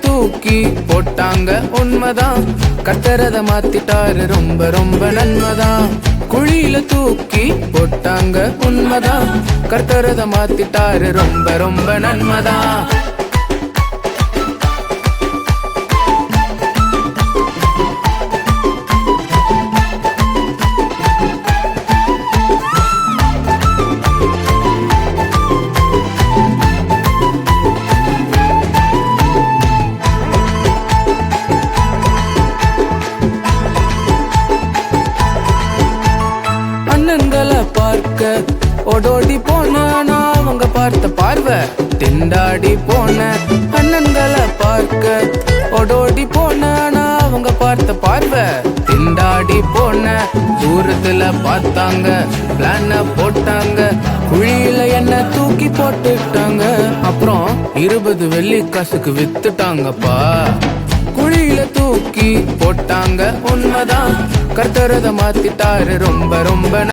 தூக்கி போட்டாங்க உண்மைதான், கர்த்தரத மாத்திட்டாரு ரொம்ப ரொம்ப நன்மைதான். குழியில தூக்கி போட்டாங்க உண்மைதான், கர்த்தரத மாத்திட்டாரு ரொம்ப ரொம்ப நன்மைதான். அண்ணன்களை பார்க்க ஓடோடி போன நான், அவங்க பார்த்த பார்வை திண்டாடி போன. அண்ணன்களை பார்க்க ஓடோடி போன நான், அவங்க பார்த்த பார்வை திண்டாடி போன. தூரத்துல பார்த்தாங்க, பிளான போட்டாங்க, குழியில என்ன தூக்கி போட்டுட்டாங்க. அப்புறம் 20 வெள்ளி காசுக்கு வித்துட்டாங்கப்பா. குழியில தூக்கி போட்டாங்க உண்மைதான், கர்த்தரத மாத்திட்டாரு ரொம்ப ரொம்ப